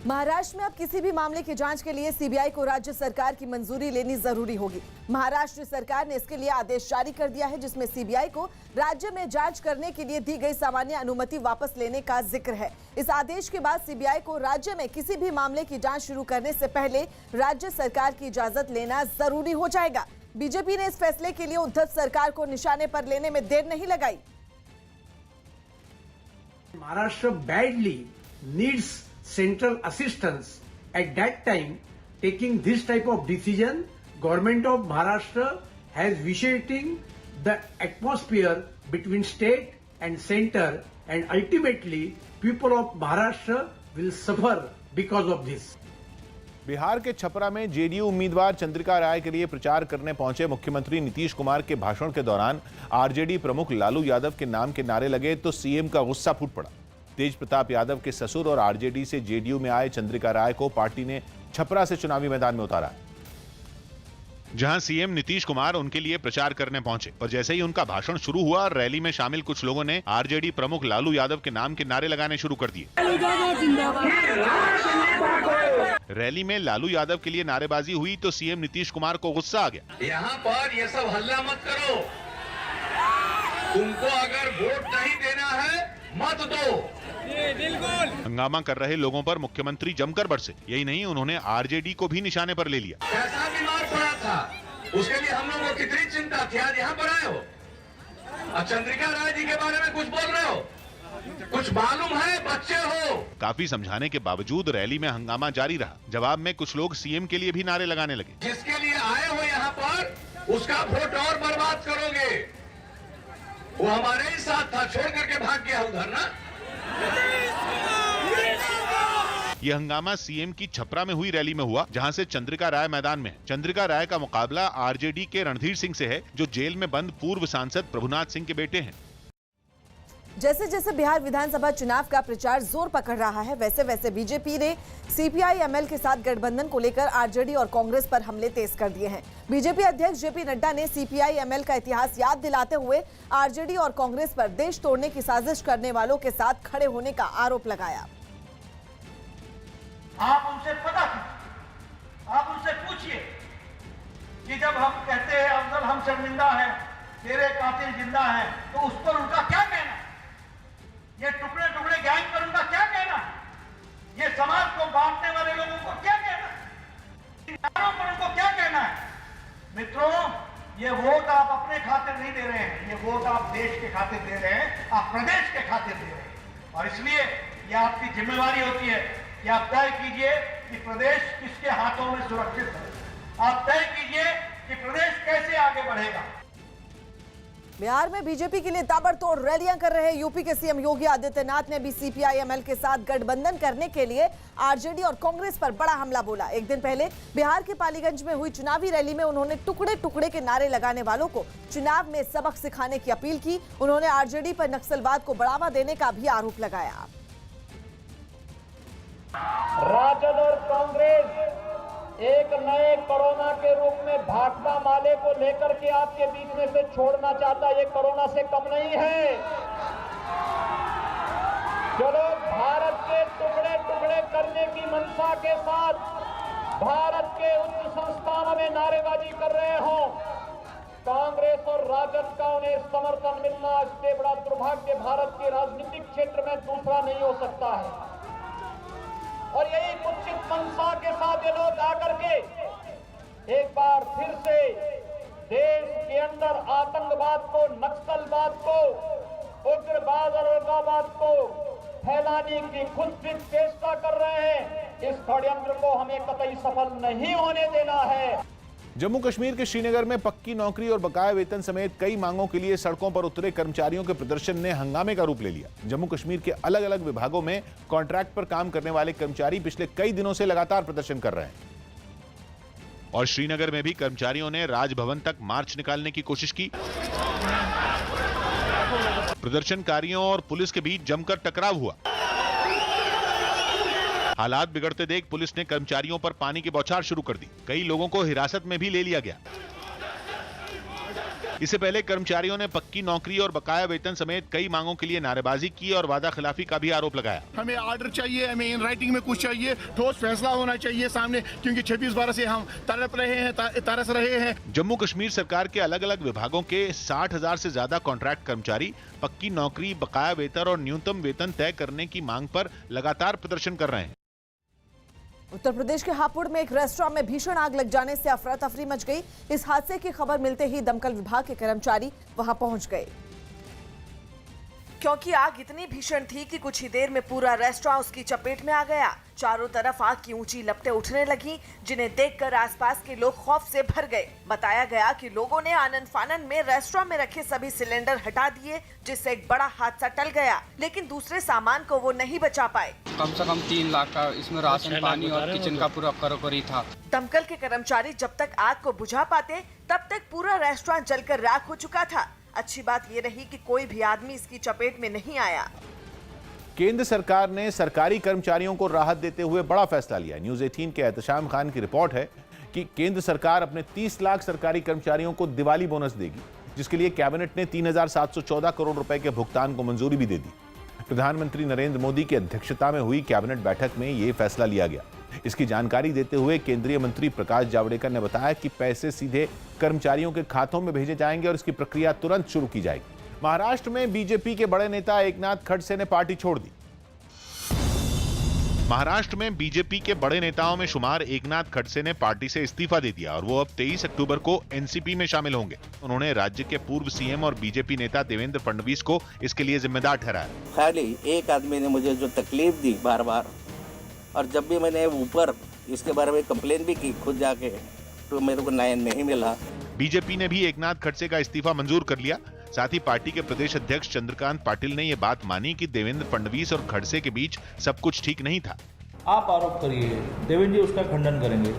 महाराष्ट्र में अब किसी भी मामले की जांच के लिए सीबीआई को राज्य सरकार की मंजूरी लेनी जरूरी होगी। महाराष्ट्र सरकार ने इसके लिए आदेश जारी कर दिया है, जिसमें सीबीआई को राज्य में जांच करने के लिए दी गई सामान्य अनुमति वापस लेने का जिक्र है। इस आदेश के बाद सीबीआई को राज्य में किसी भी मामले की जांच शुरू करने से पहले राज्य सरकार की इजाजत लेना जरूरी हो जाएगा। बीजेपी ने इस फैसले के लिए उद्धव सरकार को निशाने पर लेने में देर नहीं लगाई। Maharashtra badly needs central assistance. At that time, taking this type of decision, government of Maharashtra has vitiating the atmosphere between state and center, and ultimately people of Maharashtra will suffer because of this. Bihar के छपरा में JDU उम्मीदवार चंद्रिका राय के लिए प्रचार करने पहुंचे मुख्यमंत्री नीतीश कुमार के भाषण के दौरान आरजेडी प्रमुख लालू यादव के नाम के नारे लगे तो सीएम का गुस्सा फूट पड़ा। तेज प्रताप यादव के ससुर और आरजेडी से जेडीयू में आए चंद्रिका राय को पार्टी ने छपरा से चुनावी मैदान में उतारा, जहां सीएम नीतीश कुमार उनके लिए प्रचार करने पहुंचे और जैसे ही उनका भाषण शुरू हुआ, रैली में शामिल कुछ लोगों ने आरजेडी प्रमुख लालू यादव के नाम के नारे लगाने शुरू कर दिए। रैली में लालू यादव के लिए नारेबाजी हुई तो सीएम नीतीश कुमार को गुस्सा आ गया। यहाँ पर ये सब हल्ला मत करो, तुमको अगर वोट नहीं देना है मत दो। हंगामा कर रहे लोगों पर मुख्यमंत्री जमकर बरसे। यही नहीं, उन्होंने आरजेडी को भी निशाने पर ले लिया। कैसा बीमार पड़ा था, उसके लिए हम लोगों को कितनी चिंता थी, आज यहाँ पर आए हो और चंद्रिका राय जी के बारे में कुछ बोल रहे हो, कुछ मालूम है, बच्चे हो। काफी समझाने के बावजूद रैली में हंगामा जारी रहा। जवाब में कुछ लोग सीएम के लिए भी नारे लगाने लगे। जिसके लिए आए हो यहाँ पर उसका वोट और बर्बाद करोगे। वो हमारे ही साथ था, छोड़ करके भाग गया उधर ना। यह हंगामा सीएम की छपरा में हुई रैली में हुआ, जहां से चंद्रिका राय मैदान में है। चंद्रिका राय का मुकाबला आरजेडी के रणधीर सिंह से है, जो जेल में बंद पूर्व सांसद प्रभुनाथ सिंह के बेटे हैं। जैसे जैसे बिहार विधानसभा चुनाव का प्रचार जोर पकड़ रहा है, वैसे वैसे बीजेपी ने सीपीआई-एमएल के साथ गठबंधन को लेकर आरजेडी और कांग्रेस पर हमले तेज कर दिए हैं। बीजेपी अध्यक्ष जेपी नड्डा ने सीपीआई-एमएल का इतिहास याद दिलाते हुए आरजेडी और कांग्रेस पर देश तोड़ने की साजिश करने वालों के साथ खड़े होने का आरोप लगाया। आप उनसे पता कीजिए, आप उनसे पूछिए कि जब हम कहते हैं अफजल हम शर्मिंदा हैं, तेरे कातिल जिंदा हैं, तो उस पर उनका क्या कहना है? ये टुकड़े टुकड़े गैंग पर उनका क्या कहना है? ये समाज को बांटने वाले लोगों को क्या कहना है? इन नारों पर उनको क्या कहना है? मित्रों, ये वोट आप अपने खातिर नहीं दे रहे हैं, ये वोट आप देश के खातिर दे रहे हैं, आप प्रदेश के खातिर दे रहे हैं। और इसलिए ये आपकी जिम्मेवारी होती है कि आप तय कीजिए कि प्रदेश किसके हाथों में सुरक्षित है। आप तय कीजिए कि प्रदेश कैसे आगे बढ़ेगा। बिहार में बीजेपी के लिए ताबड़तोड़ रैलियां कर रहे यूपी के सीएम योगी आदित्यनाथ ने भी सीपीआई-एमएल के साथ गठबंधन करने के लिए आरजेडी और कांग्रेस पर बड़ा हमला बोला। एक दिन पहले बिहार के पालीगंज में हुई चुनावी रैली में उन्होंने टुकड़े टुकड़े के नारे लगाने वालों को चुनाव में सबक सिखाने की अपील की। उन्होंने आरजेडी पर नक्सलवाद को बढ़ावा देने का भी आरोप लगाया। राजद और कांग्रेस एक नए कोरोना के रूप में भाकपा माले को लेकर के आपके बीच में से छोड़ना चाहता, ये कोरोना से कम नहीं है। चलो भारत के टुकड़े टुकड़े करने की मंशा के साथ भारत के उच्च संस्थानों में नारेबाजी कर रहे हो, कांग्रेस और राजद का उन्हें समर्थन मिलना इससे बड़ा दुर्भाग्य भारत के राजनीतिक क्षेत्र में दूसरा नहीं हो सकता है। और यही कुत्सित मंशा के साथ ये लोग आकर के एक बार फिर से देश के अंदर आतंकवाद को, नक्सलवाद को, उग्रवाद और उग्रवाद को फैलाने की खुदकृत चेष्टा कर रहे हैं। इस षड्यंत्र को हमें कतई सफल नहीं होने देना है। जम्मू कश्मीर के श्रीनगर में पक्की नौकरी और बकाया वेतन समेत कई मांगों के लिए सड़कों पर उतरे कर्मचारियों के प्रदर्शन ने हंगामे का रूप ले लिया। जम्मू कश्मीर के अलग अलग विभागों में कॉन्ट्रैक्ट पर काम करने वाले कर्मचारी पिछले कई दिनों से लगातार प्रदर्शन कर रहे हैं और श्रीनगर में भी कर्मचारियों ने राजभवन तक मार्च निकालने की कोशिश की। प्रदर्शनकारियों और पुलिस के बीच जमकर टकराव हुआ। हालात बिगड़ते देख पुलिस ने कर्मचारियों पर पानी की बौछार शुरू कर दी। कई लोगों को हिरासत में भी ले लिया गया। इससे पहले कर्मचारियों ने पक्की नौकरी और बकाया वेतन समेत कई मांगों के लिए नारेबाजी की और वादा खिलाफी का भी आरोप लगाया। हमें ऑर्डर चाहिए, हमें इन राइटिंग में कुछ चाहिए, ठोस फैसला होना चाहिए सामने, क्योंकि 26/12 से हम तरस रहे हैं। जम्मू कश्मीर सरकार के अलग अलग विभागों के 60,000 से ज्यादा कॉन्ट्रैक्ट कर्मचारी पक्की नौकरी, बकाया वेतन और न्यूनतम वेतन तय करने की मांग पर लगातार प्रदर्शन कर रहे हैं। उत्तर प्रदेश के हापुड़ में एक रेस्टोरेंट में भीषण आग लग जाने से अफरा तफरी मच गई। इस हादसे की खबर मिलते ही दमकल विभाग के कर्मचारी वहां पहुंच गए, क्योंकि आग इतनी भीषण थी कि कुछ ही देर में पूरा रेस्टोरेंट उसकी चपेट में आ गया। चारों तरफ आग की ऊंची लपटें उठने लगी, जिन्हें देखकर आसपास के लोग खौफ से भर गए। बताया गया कि लोगों ने आनन फानन में रेस्टोरेंट में रखे सभी सिलेंडर हटा दिए, जिससे एक बड़ा हादसा टल गया, लेकिन दूसरे सामान को वो नहीं बचा पाए। कम से कम 3 लाख का इसमें राशन पानी और किचन का पूरा करोकरी था। दमकल के कर्मचारी जब तक आग को बुझा पाते तब तक पूरा रेस्टोरेंट जलकर राख हो चुका था। अच्छी बात ये रही कि कोई भी आदमी इसकी चपेट में नहीं आया। केंद्र सरकार ने सरकारी कर्मचारियों को राहत देते हुए बड़ा फैसला लिया। न्यूज 18 के एहतशाम खान की रिपोर्ट है कि केंद्र सरकार अपने 30 लाख सरकारी कर्मचारियों को दिवाली बोनस देगी, जिसके लिए कैबिनेट ने 3,714 करोड़ रुपए के भुगतान को मंजूरी भी दे दी। प्रधानमंत्री नरेंद्र मोदी की अध्यक्षता में हुई कैबिनेट बैठक में यह फैसला लिया गया। इसकी जानकारी देते हुए केंद्रीय मंत्री प्रकाश जावड़ेकर ने बताया कि पैसे सीधे कर्मचारियों के खातों में भेजे जाएंगे और इसकी प्रक्रिया तुरंत शुरू की जाएगी। महाराष्ट्र में बीजेपी के बड़े नेता एकनाथ खड़से ने पार्टी छोड़ दी। महाराष्ट्र में बीजेपी के बड़े नेताओं में शुमार एकनाथ खड़से ने पार्टी से इस्तीफा दे दिया और वो अब 23 अक्टूबर को एनसीपी में शामिल होंगे। उन्होंने राज्य के पूर्व सीएम और बीजेपी नेता देवेंद्र फडणवीस को इसके लिए जिम्मेदार ठहराया। खाली एक आदमी ने मुझे जो तकलीफ दी बार बार, और जब भी मैंने ऊपर इसके बारे में कंप्लेन भी की खुद जाके, तो मेरे को न्याय नहीं मिला। बीजेपी ने भी एकनाथ खड़से का इस्तीफा मंजूर कर लिया। साथ ही पार्टी के प्रदेश अध्यक्ष चंद्रकांत पाटिल ने यह बात मानी कि देवेंद्र फडणवीस और खड़से के बीच सब कुछ ठीक नहीं था। आप आरोप करिए, देवेंद्र जी उसका खंडन करेंगे।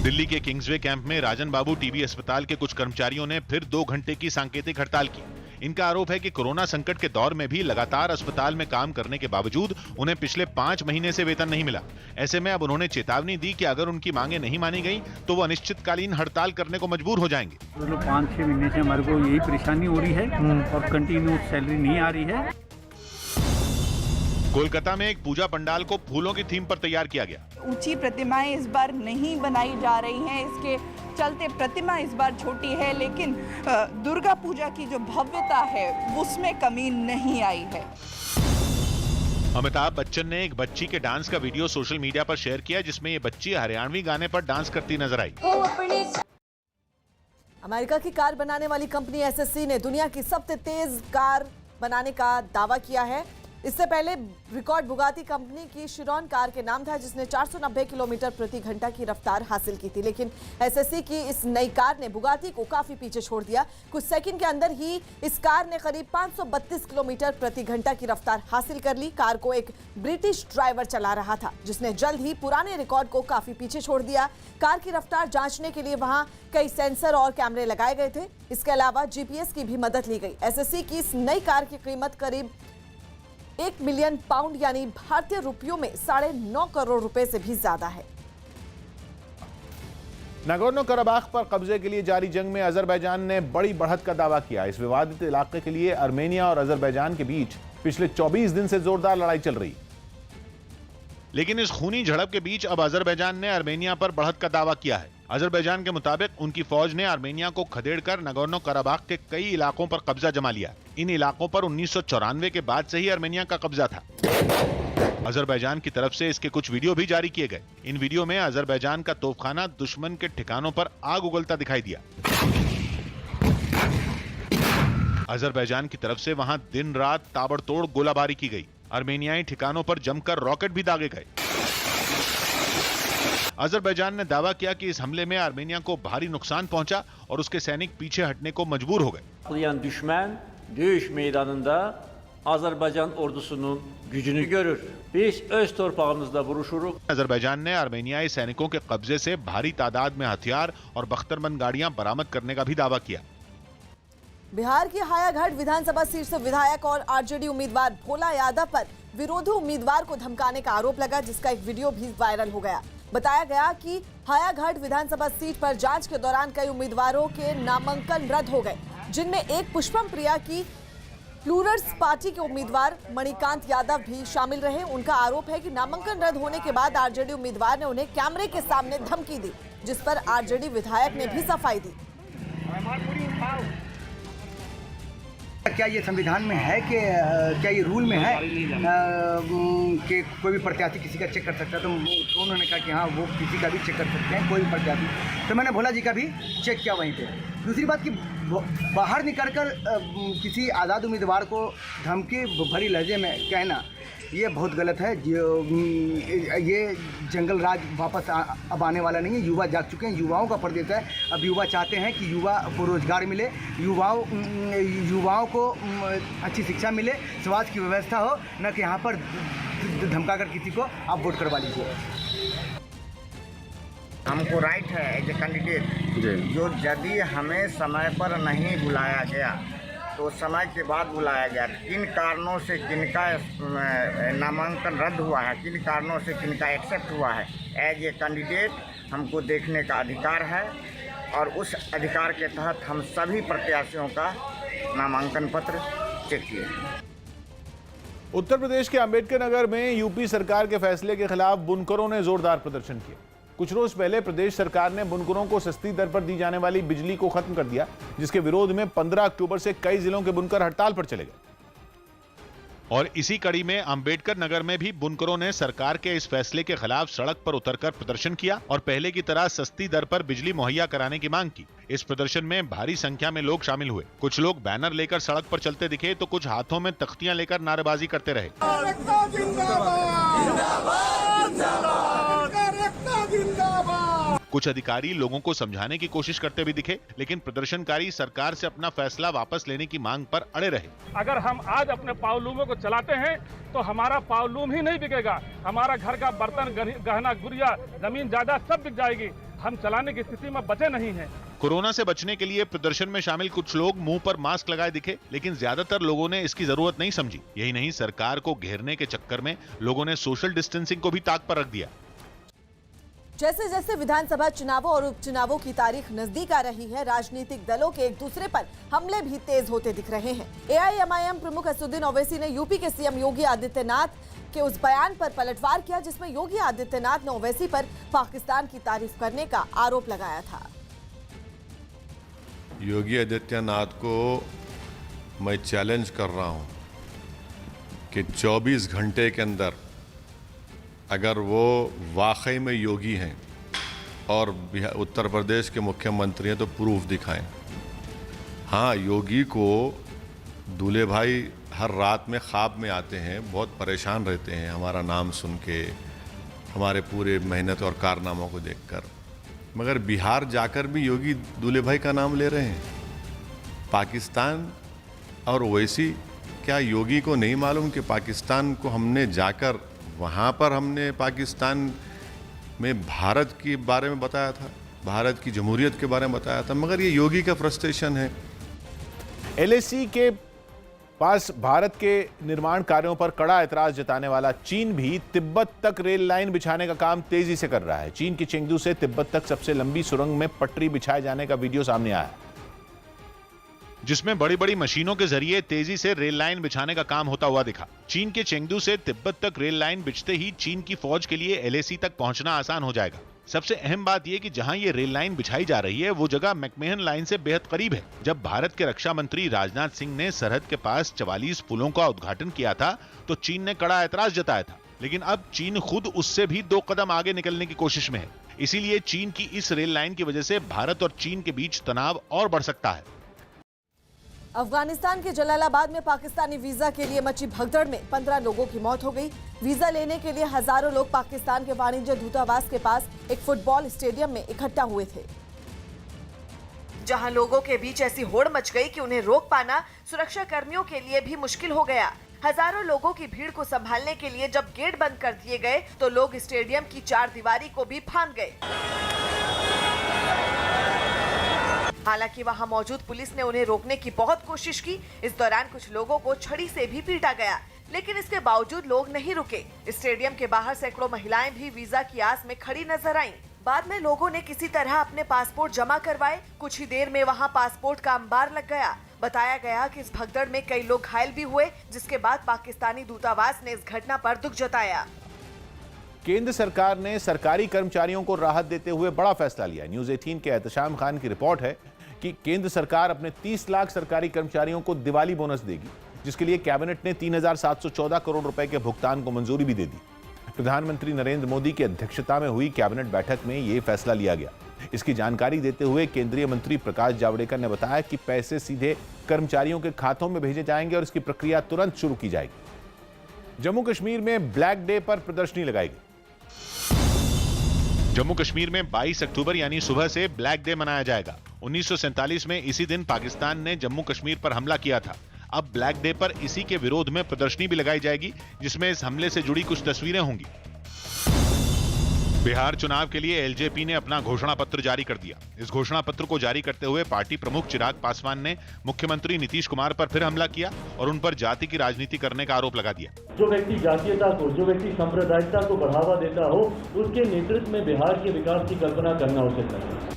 दिल्ली के किंग्सवे कैंप में राजन बाबू टीबी अस्पताल के कुछ कर्मचारियों ने फिर 2 घंटे की सांकेतिक हड़ताल की। इनका आरोप है कि कोरोना संकट के दौर में भी लगातार अस्पताल में काम करने के बावजूद उन्हें पिछले 5 महीने से वेतन नहीं मिला। ऐसे में अब उन्होंने चेतावनी दी कि अगर उनकी मांगे नहीं मानी गई तो वो अनिश्चितकालीन हड़ताल करने को मजबूर हो जाएंगे। 5-6 महीने से हमारे को यही परेशानी हो रही है और कंटिन्यू सैलरी नहीं आ रही है। कोलकाता में एक पूजा पंडाल को फूलों की थीम पर तैयार किया गया। ऊंची प्रतिमाएं इस बार नहीं बनाई जा रही हैं, इसके चलते प्रतिमा इस बार छोटी है, लेकिन दुर्गा पूजा की जो भव्यता है उसमें कमी नहीं आई है। अमिताभ बच्चन ने एक बच्ची के डांस का वीडियो सोशल मीडिया पर शेयर किया, जिसमें ये बच्ची हरियाणवी गाने पर डांस करती नजर आई। अमेरिका की कार बनाने वाली कंपनी एसएससी ने दुनिया की सबसे तेज कार बनाने का दावा किया है। इससे पहले रिकॉर्ड बुगाती कंपनी की शिरॉन कार के नाम था, जिसने 490 किलोमीटर प्रति घंटा की रफ्तार हासिल की थी। लेकिन एसएससी की इस नई कार ने बुगाती को काफी पीछे छोड़ दिया। कुछ सेकंड के अंदर ही इस कार ने करीब 532 किलोमीटर प्रति घंटा की रफ्तार हासिल कर ली। कार को एक ब्रिटिश ड्राइवर चला रहा था, जिसने जल्द ही पुराने रिकॉर्ड को काफी पीछे छोड़ दिया। कार की रफ्तार जांचने के लिए वहां कई सेंसर और कैमरे लगाए गए थे। इसके अलावा जीपीएस की भी मदद ली गई। एसएससी की इस नई कार की कीमत करीब 1 मिलियन पाउंड यानी भारतीय रुपयों में 9.5 करोड़ रुपए से भी ज्यादा है। नागोर्नो कराबाख पर कब्जे के लिए जारी जंग में अजरबैजान ने बड़ी बढ़त का दावा किया। इस विवादित इलाके के लिए आर्मेनिया और अजरबैजान के बीच पिछले 24 दिन से जोरदार लड़ाई चल रही। लेकिन इस खूनी झड़प के बीच अब अजरबैजान ने आर्मेनिया पर बढ़त का दावा किया है। अजरबैजान के मुताबिक उनकी फौज ने आर्मेनिया को खदेड़कर नागोर्नो कराबाख के कई इलाकों पर कब्जा जमा लिया। इन इलाकों पर 1994 के बाद से ही आर्मेनिया का कब्जा था। अजरबैजान की तरफ से इसके कुछ वीडियो भी जारी किए गए। इन वीडियो में अजरबैजान का तोपखाना दुश्मन के ठिकानों पर आग उगलता दिखाई दिया। अजरबैजान की तरफ से वहां दिन रात ताबड़तोड़ गोलाबारी की गई। आर्मेनियाई ठिकानों पर जमकर रॉकेट भी दागे गए। अजरबैजान ने दावा किया कि इस हमले में आर्मेनिया को भारी नुकसान पहुंचा और उसके सैनिक पीछे हटने को मजबूर हो गए। Düşman döyüş meydanında Azerbaycan ordusunun gücünü görür. Biz öz torpağımızda vuruşuruz. Azerbaijan ने आर्मेनियाई सैनिकों के कब्जे से भारी तादाद में हथियार और बख्तरबंद गाड़ियां बरामद करने का भी दावा किया। बिहार की हायाघाट विधानसभा सीट से विधायक और आरजेडी उम्मीदवार भोला यादव पर विरोधी उम्मीदवार को धमकाने का आरोप लगा, जिसका एक वीडियो भी वायरल हो गया। बताया गया कि हायाघाट विधानसभा सीट पर जांच के दौरान कई उम्मीदवारों के नामांकन रद्द हो गए, जिनमें एक पुष्पम प्रिया की प्लूरल्स पार्टी के उम्मीदवार मणिकांत यादव भी शामिल रहे। उनका आरोप है कि नामांकन रद्द होने के बाद आरजेडी उम्मीदवार ने उन्हें कैमरे के सामने धमकी दी, जिस पर आरजेडी विधायक ने भी सफाई दी। क्या ये संविधान में है कि क्या ये रूल में है कि कोई भी प्रत्याशी किसी का चेक कर सकता है? तो उन्होंने कहा कि हाँ, वो किसी का भी चेक कर सकते हैं, कोई भी प्रत्याशी। तो मैंने भोला जी का भी चेक किया वहीं पे। दूसरी बात कि बाहर निकलकर किसी आज़ाद उम्मीदवार को धमकी भरी लहजे में कहना, ये बहुत गलत है। ये जंगल राज वापस अब आने वाला नहीं है। युवा जाग चुके हैं, युवाओं का प्रदेश है। अब युवा चाहते हैं कि युवा को रोजगार मिले, युवाओं को अच्छी शिक्षा मिले, स्वास्थ्य की व्यवस्था हो, न कि यहाँ पर धमका कर किसी को आप वोट करवा लीजिए। हमको राइट है एज ए कैंडिडेट, जो यदि हमें समय पर नहीं बुलाया गया तो समय के बाद बुलाया गया, किन कारणों से किनका नामांकन रद्द हुआ है, किन कारणों से किनका एक्सेप्ट हुआ है, एज ए कैंडिडेट हमको देखने का अधिकार है और उस अधिकार के तहत हम सभी प्रत्याशियों का नामांकन पत्र चेक किए। उत्तर प्रदेश के अंबेडकर नगर में यूपी सरकार के फैसले के खिलाफ बुनकरों ने जोरदार प्रदर्शन किया। कुछ रोज पहले प्रदेश सरकार ने बुनकरों को सस्ती दर पर दी जाने वाली बिजली को खत्म कर दिया, जिसके विरोध में 15 अक्टूबर से कई जिलों के बुनकर हड़ताल पर चले गए। और इसी कड़ी में अंबेडकर नगर में भी बुनकरों ने सरकार के इस फैसले के खिलाफ सड़क पर उतरकर प्रदर्शन किया और पहले की तरह सस्ती दर पर बिजली मुहैया कराने की मांग की। इस प्रदर्शन में भारी संख्या में लोग शामिल हुए। कुछ लोग बैनर लेकर सड़क पर चलते दिखे तो कुछ हाथों में तख्तियां लेकर नारेबाजी करते रहे। कुछ अधिकारी लोगों को समझाने की कोशिश करते भी दिखे, लेकिन प्रदर्शनकारी सरकार से अपना फैसला वापस लेने की मांग पर अड़े रहे। अगर हम आज अपने पावलूमों को चलाते हैं तो हमारा पावलूम ही नहीं बिकेगा, हमारा घर का बर्तन, गहना गुड़िया, जमीन जायदाद सब बिक जाएगी। हम चलाने की स्थिति में बचे नहीं हैं। कोरोना से बचने के लिए प्रदर्शन में शामिल कुछ लोग मुंह पर मास्क लगाए दिखे, लेकिन ज्यादातर लोगों ने इसकी जरूरत नहीं समझी। यही नहीं, सरकार को घेरने के चक्कर में लोगों ने सोशल डिस्टेंसिंग को भी ताक पर रख दिया। जैसे जैसे विधानसभा चुनावों और उपचुनावों की तारीख नजदीक आ रही है, राजनीतिक दलों के एक दूसरे पर हमले भी तेज होते दिख रहे हैं। एआईएमआईएम प्रमुख असदुद्दीन ओवैसी ने यूपी के सीएम योगी आदित्यनाथ के उस बयान पर पलटवार किया, जिसमें योगी आदित्यनाथ ने ओवैसी पर पाकिस्तान की तारीफ करने का आरोप लगाया था। योगी आदित्यनाथ को मैं चैलेंज कर रहा हूं कि 24 घंटे के अंदर अगर वो वाकई में योगी हैं और उत्तर प्रदेश के मुख्यमंत्री हैं तो प्रूफ दिखाएं। हाँ, योगी को दूल्हे भाई हर रात में ख्वाब में आते हैं, बहुत परेशान रहते हैं हमारा नाम सुन के, हमारे पूरे मेहनत और कारनामों को देखकर, मगर बिहार जाकर भी योगी दूल्हे भाई का नाम ले रहे हैं। पाकिस्तान और ओवैसी, क्या योगी को नहीं मालूम कि पाकिस्तान को हमने जाकर वहाँ पर हमने पाकिस्तान में भारत के बारे में बताया था, भारत की जमहूरियत के बारे में बताया था, मगर ये योगी का फ्रस्ट्रेशन है। एलएसी के पास भारत के निर्माण कार्यों पर कड़ा ऐतराज जताने वाला चीन भी तिब्बत तक रेल लाइन बिछाने का काम तेजी से कर रहा है। चीन की चेंगडू से तिब्बत तक सबसे लंबी सुरंग में पटरी बिछाए जाने का वीडियो सामने आया है, जिसमें बड़ी बड़ी मशीनों के जरिए तेजी से रेल लाइन बिछाने का काम होता हुआ दिखा। चीन के चेंगडू से तिब्बत तक रेल लाइन बिछते ही चीन की फौज के लिए एलएसी तक पहुंचना आसान हो जाएगा। सबसे अहम बात यह कि जहां ये रेल लाइन बिछाई जा रही है वो जगह मैकमेहन लाइन से बेहद करीब है। जब भारत के रक्षा मंत्री राजनाथ सिंह ने सरहद के पास 44 पुलों का उद्घाटन किया था तो चीन ने कड़ा ऐतराज जताया था, लेकिन अब चीन खुद उससे भी 2 कदम आगे निकलने की कोशिश में है। इसीलिए चीन की इस रेल लाइन की वजह से भारत और चीन के बीच तनाव और बढ़ सकता है। अफगानिस्तान के जलालाबाद में पाकिस्तानी वीजा के लिए मची भगदड़ में 15 लोगों की मौत हो गई। वीजा लेने के लिए हजारों लोग पाकिस्तान के वाणिज्य दूतावास के पास एक फुटबॉल स्टेडियम में इकट्ठा हुए थे, जहां लोगों के बीच ऐसी होड़ मच गई कि उन्हें रोक पाना सुरक्षा कर्मियों के लिए भी मुश्किल हो गया। हजारों लोगों की भीड़ को संभालने के लिए जब गेट बंद कर दिए गए तो लोग स्टेडियम की 4 दीवारी को भी फांद गए। हालांकि वहां मौजूद पुलिस ने उन्हें रोकने की बहुत कोशिश की। इस दौरान कुछ लोगों को छड़ी से भी पीटा गया, लेकिन इसके बावजूद लोग नहीं रुके। स्टेडियम के बाहर सैकड़ों महिलाएं भी वीजा की आस में खड़ी नजर आईं। बाद में लोगों ने किसी तरह अपने पासपोर्ट जमा करवाए। कुछ ही देर में वहां पासपोर्ट का अंबार लग गया। बताया गया कि इस भगदड़ में कई लोग घायल भी हुए, जिसके बाद पाकिस्तानी दूतावास ने इस घटना पर दुख जताया। केंद्र सरकार ने सरकारी कर्मचारियों को राहत देते हुए बड़ा फैसला लिया। न्यूज 18 के एहतशाम खान की रिपोर्ट है कि केंद्र सरकार अपने 30 लाख सरकारी कर्मचारियों को दिवाली बोनस देगी, जिसके लिए कैबिनेट ने 3,714 करोड़ रुपए के भुगतान को मंजूरी भी दे दी। प्रधानमंत्री नरेंद्र मोदी की अध्यक्षता में हुई कैबिनेट बैठक में यह फैसला लिया गया। इसकी जानकारी देते हुए केंद्रीय मंत्री प्रकाश जावड़ेकर ने बताया कि पैसे सीधे कर्मचारियों के खातों में भेजे जाएंगे और इसकी प्रक्रिया तुरंत शुरू की जाएगी। जम्मू कश्मीर में ब्लैक डे पर प्रदर्शनी लगाई गई। जम्मू कश्मीर में 22 अक्टूबर यानी सुबह से ब्लैक डे मनाया जाएगा। 1947 में इसी दिन पाकिस्तान ने जम्मू कश्मीर पर हमला किया था। अब ब्लैक डे पर इसी के विरोध में प्रदर्शनी भी लगाई जाएगी, जिसमें इस हमले से जुड़ी कुछ तस्वीरें होंगी। बिहार चुनाव के लिए एलजेपी ने अपना घोषणा पत्र जारी कर दिया। इस घोषणा पत्र को जारी करते हुए पार्टी प्रमुख चिराग पासवान ने मुख्यमंत्री नीतीश कुमार पर फिर हमला किया और उन पर जाति की राजनीति करने का आरोप लगा दिया। जो व्यक्ति जातीयता को, जो व्यक्ति सांप्रदायिकता को बढ़ावा देता हो, उसके नेतृत्व में बिहार के विकास की कल्पना करना उचित नहीं।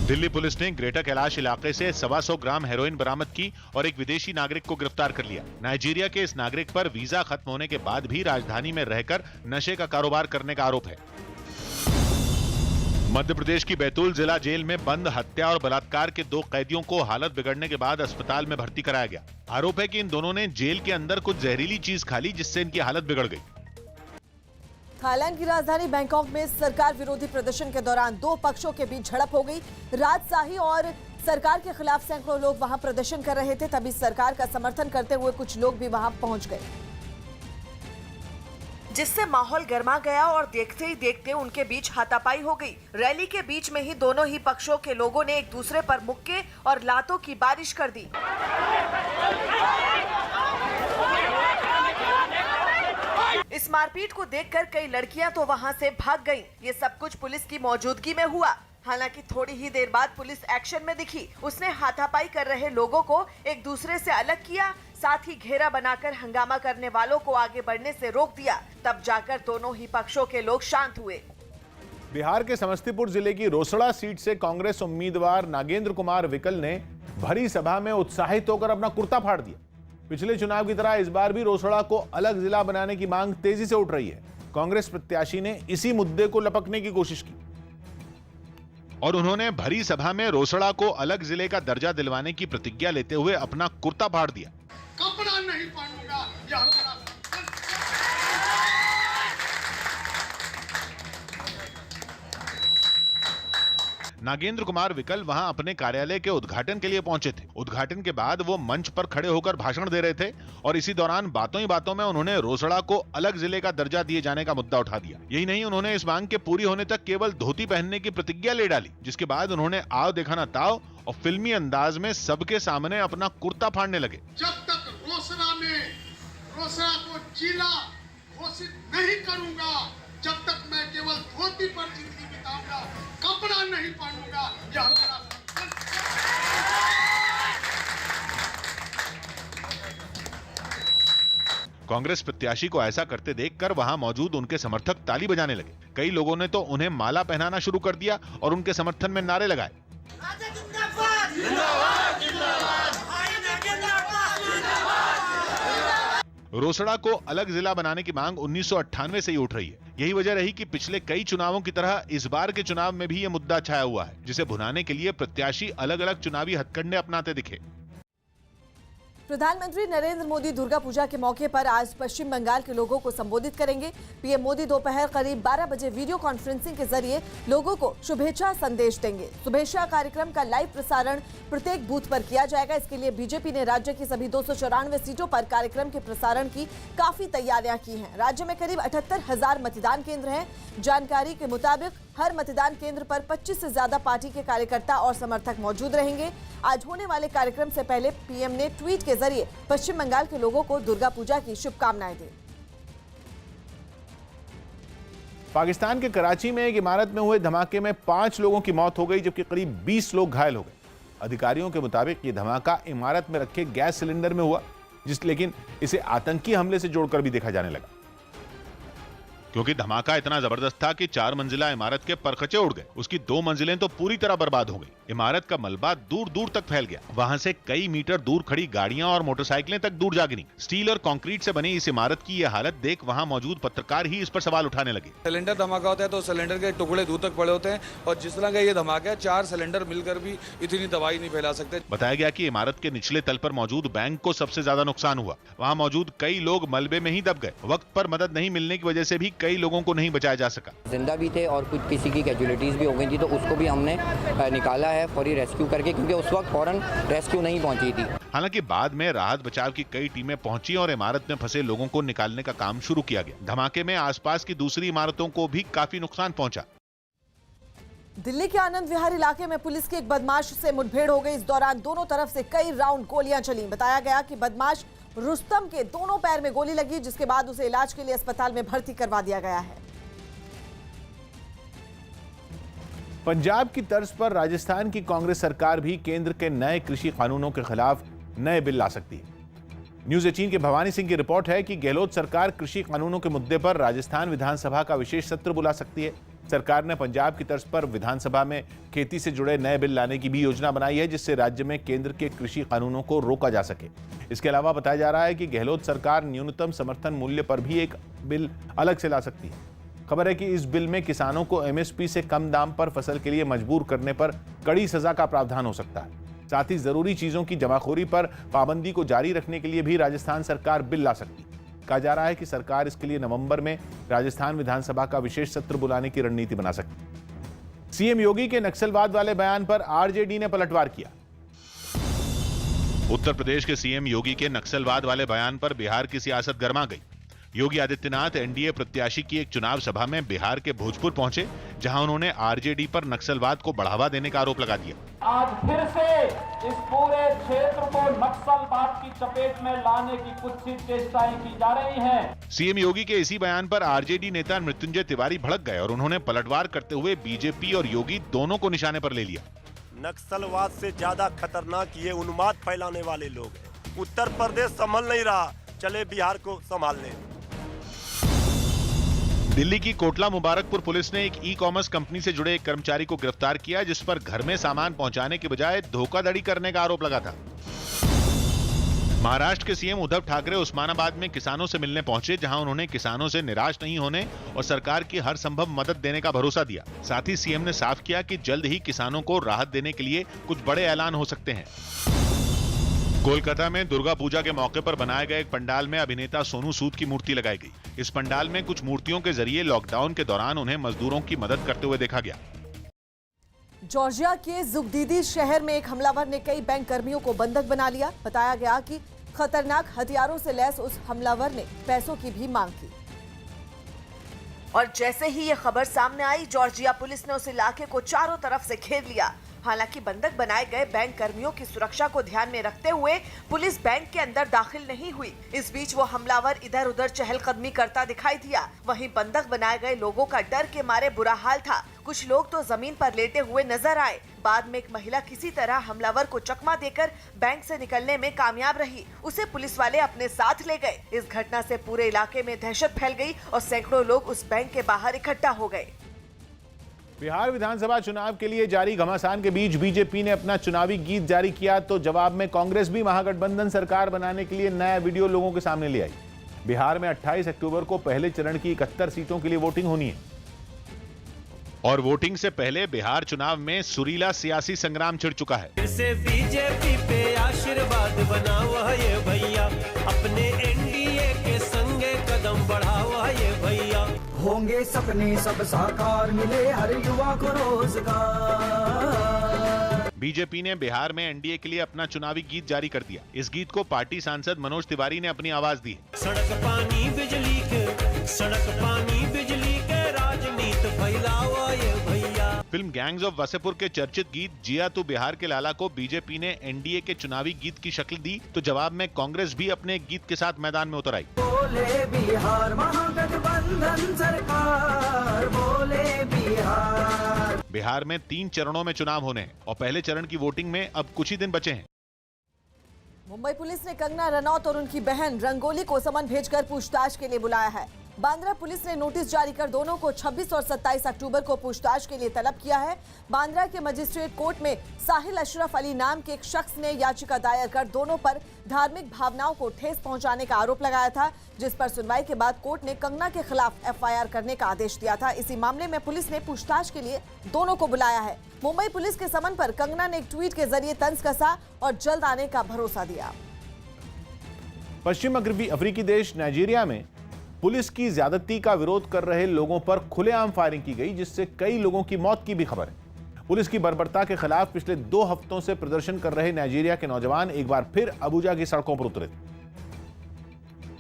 दिल्ली पुलिस ने ग्रेटर कैलाश इलाके से 125 ग्राम हेरोइन बरामद की और एक विदेशी नागरिक को गिरफ्तार कर लिया। नाइजीरिया के इस नागरिक पर वीजा खत्म होने के बाद भी राजधानी में रहकर नशे का कारोबार करने का आरोप है। मध्य प्रदेश की बैतूल जिला जेल में बंद हत्या और बलात्कार के 2 कैदियों को हालत बिगड़ने के बाद अस्पताल में भर्ती कराया गया। आरोप है कि इन दोनों ने जेल के अंदर कुछ जहरीली चीज खा ली, जिससे इनकी हालत बिगड़ गई। थाईलैंड की राजधानी बैंकॉक में सरकार विरोधी प्रदर्शन के दौरान 2 पक्षों के बीच झड़प हो गई। राजशाही और सरकार के खिलाफ सैकड़ों लोग वहां प्रदर्शन कर रहे थे। तभी सरकार का समर्थन करते हुए कुछ लोग भी वहां पहुंच गए, जिससे माहौल गर्मा गया और देखते ही देखते उनके बीच हाथापाई हो गई। रैली के बीच में ही दोनों ही पक्षों के लोगों ने एक दूसरे पर मुक्के और लातों की बारिश कर दी। इस मारपीट को देखकर कई लड़कियां तो वहां से भाग गईं। ये सब कुछ पुलिस की मौजूदगी में हुआ। हालांकि थोड़ी ही देर बाद पुलिस एक्शन में दिखी। उसने हाथापाई कर रहे लोगों को एक दूसरे से अलग किया, साथ ही घेरा बनाकर हंगामा करने वालों को आगे बढ़ने से रोक दिया। तब जाकर दोनों ही पक्षों के लोग शांत हुए। बिहार के समस्तीपुर जिले की रोसड़ा सीट से कांग्रेस उम्मीदवार नागेंद्र कुमार विकल ने भरी सभा में उत्साहित होकर अपना कुर्ता फाड़ दिया। पिछले चुनाव की तरह इस बार भी रोसड़ा को अलग जिला बनाने की मांग तेजी से उठ रही है। कांग्रेस प्रत्याशी ने इसी मुद्दे को लपकने की कोशिश की और उन्होंने भरी सभा में रोसड़ा को अलग जिले का दर्जा दिलवाने की प्रतिज्ञा लेते हुए अपना कुर्ता फाड़ दिया। कपड़ा नहीं पहनूंगा, यह हमारा नागेंद्र कुमार विकल वहां अपने कार्यालय के उद्घाटन के लिए पहुंचे थे। उद्घाटन के बाद वो मंच पर खड़े होकर भाषण दे रहे थे और इसी दौरान बातों ही बातों में उन्होंने रोसड़ा को अलग जिले का दर्जा दिए जाने का मुद्दा उठा दिया। यही नहीं, उन्होंने इस मांग के पूरी होने तक केवल धोती पहनने की प्रतिज्ञा ले डाली, जिसके बाद उन्होंने आओ देखा ना ताओ और फिल्मी अंदाज में सबके सामने अपना कुर्ता फाड़ने लगे। जब तक रोसड़ा को जिला घोषित नहीं करूंगा, जब तक मैं केवल धोती पर जिंदगी बिताऊंगा, कपड़ा नहीं पहनूंगा, यह हमारा कांग्रेस प्रत्याशी को ऐसा करते देखकर वहां मौजूद उनके समर्थक ताली बजाने लगे। कई लोगों ने तो उन्हें माला पहनाना शुरू कर दिया और उनके समर्थन में नारे लगाए। रोसड़ा को अलग जिला बनाने की मांग 1998 से ही उठ रही है। यही वजह रही कि पिछले कई चुनावों की तरह इस बार के चुनाव में भी यह मुद्दा छाया हुआ है, जिसे भुनाने के लिए प्रत्याशी अलग अलग चुनावी हथकंडे अपनाते दिखे। प्रधानमंत्री नरेंद्र मोदी दुर्गा पूजा के मौके पर आज पश्चिम बंगाल के लोगों को संबोधित करेंगे। पीएम मोदी दोपहर करीब 12 बजे वीडियो कॉन्फ्रेंसिंग के जरिए लोगों को शुभेच्छा संदेश देंगे। शुभेच्छा कार्यक्रम का लाइव प्रसारण प्रत्येक बूथ पर किया जाएगा। इसके लिए बीजेपी ने राज्य की सभी 294 सीटों पर कार्यक्रम के प्रसारण की काफी तैयारियां की हैं। राज्य में करीब 78,000 मतदान केंद्र हैं। जानकारी के मुताबिक हर मतदान केंद्र पर 25 से ज्यादा पार्टी के कार्यकर्ता और समर्थक मौजूद रहेंगे। आज होने वाले कार्यक्रम से पहले पीएम ने ट्वीट के जरिए पश्चिम बंगाल के लोगों को दुर्गा पूजा की शुभकामनाएं दी। पाकिस्तान के कराची में एक इमारत में हुए धमाके में 5 लोगों की मौत हो गई, जबकि करीब 20 लोग घायल हो गए। अधिकारियों के मुताबिक ये धमाका इमारत में रखे गैस सिलेंडर में हुआ, लेकिन इसे आतंकी हमले से जोड़कर भी देखा जाने लगा, क्योंकि धमाका इतना जबरदस्त था कि 4 मंजिला इमारत के परखचे उड़ गए। उसकी 2 मंजिलें तो पूरी तरह बर्बाद हो गई। इमारत का मलबा दूर दूर तक फैल गया। वहां से कई मीटर दूर खड़ी गाड़ियां और मोटरसाइकिलें तक दूर जा गिरी। स्टील और कंक्रीट से बनी इस इमारत की यह हालत देख वहां मौजूद पत्रकार ही इस पर सवाल उठाने लगे। सिलेंडर धमाका होता है तो सिलेंडर के टुकड़े दूर तक पड़े होते हैं, और जिस तरह का ये धमाका है 4 सिलेंडर मिलकर भी इतनी तबाही नहीं फैला सकते। बताया गया कि इमारत के निचले तल पर मौजूद बैंक को सबसे ज्यादा नुकसान हुआ। वहाँ मौजूद कई लोग मलबे में ही दब गए। वक्त पर मदद नहीं मिलने की वजह से भी कई लोगों को नहीं बचाया जा सका। जिंदा भी थे और कुछ किसी की कैजुअलिटीज भी हो गई थी, तो उसको भी हमने निकाला है फौरी रेस्क्यू करके, क्योंकि उस वक्त फौरन रेस्क्यू नहीं पहुंची थी। हालांकि बाद में राहत बचाव की कई टीमें पहुंची और इमारत में फंसे लोगों को निकालने का काम शुरू किया गया। धमाके में आसपास की दूसरी इमारतों को भी काफी नुकसान पहुंचा। दिल्ली के आनंद विहार इलाके में पुलिस की एक बदमाश से मुठभेड़ हो गई। इस दौरान दोनों तरफ से कई राउंड गोलियां चली। बताया गया कि बदमाश रुस्तम के दोनों पैर में गोली लगी, जिसके बाद उसे इलाज के लिए अस्पताल में भर्ती करवा दिया गया है। पंजाब की तर्ज पर राजस्थान की कांग्रेस सरकार भी केंद्र के नए कृषि कानूनों के खिलाफ नए बिल ला सकती है। न्यूज़ 18 के भवानी सिंह की रिपोर्ट है कि गहलोत सरकार कृषि कानूनों के मुद्दे पर राजस्थान विधानसभा का विशेष सत्र बुला सकती है। सरकार ने पंजाब की तर्ज पर विधानसभा में खेती से जुड़े नए बिल लाने की भी योजना बनाई है, जिससे राज्य में केंद्र के कृषि कानूनों को रोका जा सके। इसके अलावा बताया जा रहा है कि गहलोत सरकार न्यूनतम समर्थन मूल्य पर भी एक बिल अलग से ला सकती है। खबर है कि इस बिल में किसानों को एमएसपी से कम दाम पर फसल के लिए मजबूर करने पर कड़ी सजा का प्रावधान हो सकता है। साथ ही जरूरी चीजों की जमाखोरी पर पाबंदी को जारी रखने के लिए भी राजस्थान सरकार बिल ला सकती है। कहा जा रहा है कि सरकार इसके लिए नवंबर में राजस्थान विधानसभा का विशेष सत्र बुलाने की रणनीति बना सकती है। सीएम योगी के नक्सलवाद वाले बयान पर आरजेडी ने पलटवार किया। उत्तर प्रदेश के सीएम योगी के नक्सलवाद वाले बयान पर बिहार की सियासत गर्मा गई। योगी आदित्यनाथ एनडीए प्रत्याशी की एक चुनाव सभा में बिहार के भोजपुर पहुंचे, जहां उन्होंने आरजेडी पर नक्सलवाद को बढ़ावा देने का आरोप लगा दिया। आज फिर से इस पूरे क्षेत्र को नक्सलवाद की चपेट में लाने की कुत्सित चेष्टाएं की जा रही हैं। सीएम योगी के इसी बयान पर आरजेडी नेता मृत्युंजय तिवारी भड़क गए और उन्होंने पलटवार करते हुए बीजेपी और योगी दोनों को निशाने पर ले लिया। नक्सलवाद से ज्यादा खतरनाक ये उन्माद फैलाने वाले लोग हैं। उत्तर प्रदेश संभल नहीं रहा, चले बिहार को संभालने। दिल्ली की कोटला मुबारकपुर पुलिस ने एक ई कॉमर्स कंपनी से जुड़े एक कर्मचारी को गिरफ्तार किया, जिस पर घर में सामान पहुंचाने के बजाय धोखाधड़ी करने का आरोप लगा था। महाराष्ट्र के सीएम उद्धव ठाकरे उस्मानाबाद में किसानों से मिलने पहुंचे, जहां उन्होंने किसानों से निराश नहीं होने और सरकार की हर संभव मदद देने का भरोसा दिया। साथ ही सीएम ने साफ किया कि जल्द ही किसानों को राहत देने के लिए कुछ बड़े ऐलान हो सकते हैं। कोलकाता में दुर्गा पूजा के मौके पर बनाए गए एक पंडाल में अभिनेता सोनू सूद की मूर्ति लगाई गई। इस पंडाल में कुछ मूर्तियों के जरिए लॉकडाउन के दौरान उन्हें मजदूरों की मदद करते हुए देखा गया। जॉर्जिया के जुगदीदी शहर में एक हमलावर ने कई बैंक कर्मियों को बंधक बना लिया। बताया गया कि खतरनाक हथियारों से लैस उस हमलावर ने पैसों की भी मांग की। और जैसे ही ये खबर सामने आई, जॉर्जिया पुलिस ने उस इलाके को चारों तरफ से घेर लिया। हालांकि बंधक बनाए गए बैंक कर्मियों की सुरक्षा को ध्यान में रखते हुए पुलिस बैंक के अंदर दाखिल नहीं हुई। इस बीच वो हमलावर इधर उधर चहलकदमी करता दिखाई दिया। वहीं बंधक बनाए गए लोगों का डर के मारे बुरा हाल था। कुछ लोग तो जमीन पर लेटे हुए नजर आए। बाद में एक महिला किसी तरह हमलावर को चकमा देकर बैंक से निकलने में कामयाब रही। उसे पुलिस वाले अपने साथ ले गए। इस घटना से पूरे इलाके में दहशत फैल गई और सैकड़ों लोग उस बैंक के बाहर इकट्ठा हो गए। बिहार विधानसभा चुनाव के लिए जारी घमासान के बीच बीजेपी ने अपना चुनावी गीत जारी किया, तो जवाब में कांग्रेस भी महागठबंधन सरकार बनाने के लिए नया वीडियो लोगों के सामने ले आई। बिहार में 28 अक्टूबर को पहले चरण की 71 सीटों के लिए वोटिंग होनी है और वोटिंग से पहले बिहार चुनाव में सुरीला सियासी संग्राम छिड़ चुका है। फिर से बीजेपी पे आशीर्वाद बना हुआ ये भैया, अपने एनडीए के संगे कदम बढ़ा हुआ ये भैया। होंगे सपने सब साकार, मिले हर युवा को रोजगार। बीजेपी ने बिहार में एनडीए के लिए अपना चुनावी गीत जारी कर दिया। इस गीत को पार्टी सांसद मनोज तिवारी ने अपनी आवाज दी। सड़क पानी बिजली के राजनीति फैलावा ये भैया। फिल्म गैंग्स ऑफ वासेपुर के चर्चित गीत जिया तू बिहार के लाला को बीजेपी ने एनडीए के चुनावी गीत की शक्ल दी, तो जवाब में कांग्रेस भी अपने गीत के साथ मैदान में उतर आई। बोले बिहार महागठबंधन गठबंधन सरकार, बोले बिहार। बिहार में 3 चरणों में चुनाव होने हैं और पहले चरण की वोटिंग में अब कुछ ही दिन बचे हैं। मुंबई पुलिस ने कंगना रनौत और उनकी बहन रंगोली को समन भेजकर पूछताछ के लिए बुलाया है। बांद्रा पुलिस ने नोटिस जारी कर दोनों को 26 और 27 अक्टूबर को पूछताछ के लिए तलब किया है। बांद्रा के मजिस्ट्रेट कोर्ट में साहिल अशरफ अली नाम के एक शख्स ने याचिका दायर कर दोनों पर धार्मिक भावनाओं को ठेस पहुंचाने का आरोप लगाया था, जिस पर सुनवाई के बाद कोर्ट ने कंगना के खिलाफ एफआईआर करने का आदेश दिया था। इसी मामले में पुलिस ने पूछताछ के लिए दोनों को बुलाया है। मुंबई पुलिस के समन पर कंगना ने एक ट्वीट के जरिए तंज कसा और जल्द आने का भरोसा दिया। पश्चिम अफ्रीकी देश नाइजीरिया में पुलिस की ज्यादती का विरोध कर रहे लोगों पर खुलेआम फायरिंग की गई, जिससे कई लोगों की मौत की भी खबर है। पुलिस की बर्बरता के खिलाफ पिछले 2 हफ्तों से प्रदर्शन कर रहे नाइजीरिया के नौजवान एक बार फिर अबुजा की सड़कों पर उतरे,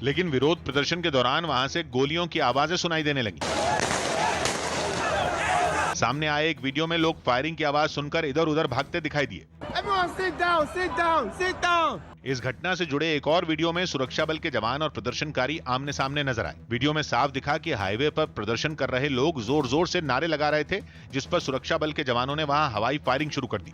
लेकिन विरोध प्रदर्शन के दौरान वहां से गोलियों की आवाजें सुनाई देने लगी। सामने आए एक वीडियो में लोग फायरिंग की आवाज सुनकर इधर उधर भागते दिखाई दिए। sit down, sit down, sit down. इस घटना से जुड़े एक और वीडियो में सुरक्षा बल के जवान और प्रदर्शनकारी आमने सामने नजर आए। वीडियो में साफ दिखा कि हाईवे पर प्रदर्शन कर रहे लोग जोर जोर से नारे लगा रहे थे, जिस पर सुरक्षा बल के जवानों ने वहां हवाई फायरिंग शुरू कर दी।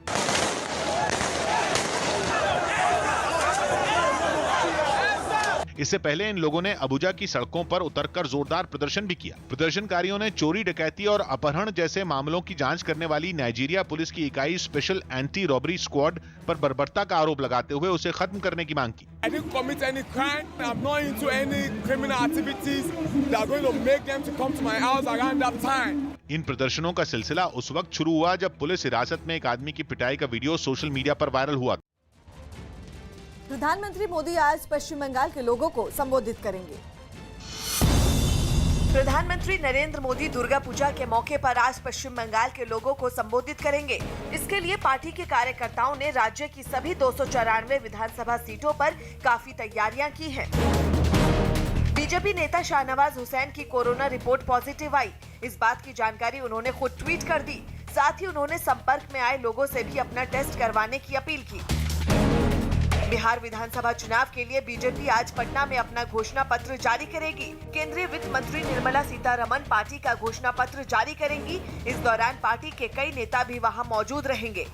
इससे पहले इन लोगों ने अबुजा की सड़कों पर उतरकर जोरदार प्रदर्शन भी किया। प्रदर्शनकारियों ने चोरी, डकैती और अपहरण जैसे मामलों की जांच करने वाली नाइजीरिया पुलिस की इकाई स्पेशल एंटी रॉबरी स्क्वाड पर बर्बरता का आरोप लगाते हुए उसे खत्म करने की मांग की। इन प्रदर्शनों का सिलसिला उस वक्त शुरू हुआ जब पुलिस हिरासत में एक आदमी की पिटाई का वीडियो सोशल मीडिया पर वायरल हुआ। प्रधानमंत्री मोदी आज पश्चिम बंगाल के लोगों को संबोधित करेंगे। प्रधानमंत्री नरेंद्र मोदी दुर्गा पूजा के मौके पर आज पश्चिम बंगाल के लोगों को संबोधित करेंगे। इसके लिए पार्टी के कार्यकर्ताओं ने राज्य की सभी 294 विधानसभा सीटों पर काफी तैयारियां की हैं। बीजेपी नेता शाहनवाज हुसैन की कोरोना रिपोर्ट पॉजिटिव आई। इस बात की जानकारी उन्होंने खुद ट्वीट कर दी। साथ ही उन्होंने संपर्क में आए लोगों से भी अपना टेस्ट करवाने की अपील की। बिहार विधानसभा चुनाव के लिए बीजेपी आज पटना में अपना घोषणा पत्र जारी करेगी। केंद्रीय वित्त मंत्री निर्मला सीतारमण पार्टी का घोषणा पत्र जारी करेंगी। इस दौरान पार्टी के कई नेता भी वहां मौजूद रहेंगे।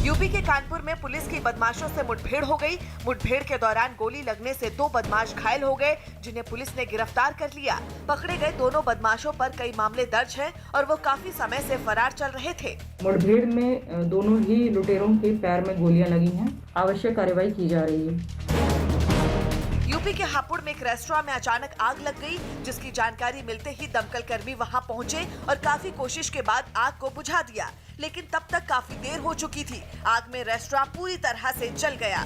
यूपी के कानपुर में पुलिस की बदमाशों से मुठभेड़ हो गई। मुठभेड़ के दौरान गोली लगने से 2 बदमाश घायल हो गए, जिन्हें पुलिस ने गिरफ्तार कर लिया। पकड़े गए दोनों बदमाशों पर कई मामले दर्ज हैं और वो काफी समय से फरार चल रहे थे। मुठभेड़ में दोनों ही लुटेरों के पैर में गोलियां लगी हैं। आवश्यक कार्रवाई की जा रही है। यूपी के हापुड़ में एक रेस्टोरेंट में अचानक आग लग गई, जिसकी जानकारी मिलते ही दमकल कर्मी वहां पहुंचे और काफी कोशिश के बाद आग को बुझा दिया, लेकिन तब तक काफी देर हो चुकी थी। आग में रेस्टोरेंट पूरी तरह से जल गया।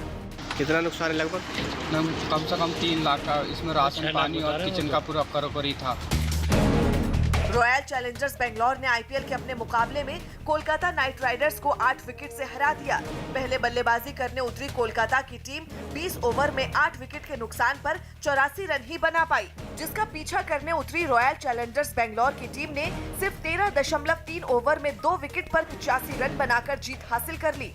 कितना नुकसान है? लगभग कम से कम 3 लाख का इसमें राशन, पानी और किचन का पूरा करोकरी था। रॉयल चैलेंजर्स बेंगलोर ने आईपीएल के अपने मुकाबले में कोलकाता नाइट राइडर्स को 8 विकेट से हरा दिया। पहले बल्लेबाजी करने उतरी कोलकाता की टीम 20 ओवर में 8 विकेट के नुकसान पर 84 रन ही बना पाई, जिसका पीछा करने उतरी रॉयल चैलेंजर्स बेंगलोर की टीम ने सिर्फ 13.3 ओवर में 2 विकेट पर 85 रन बनाकर जीत हासिल कर ली।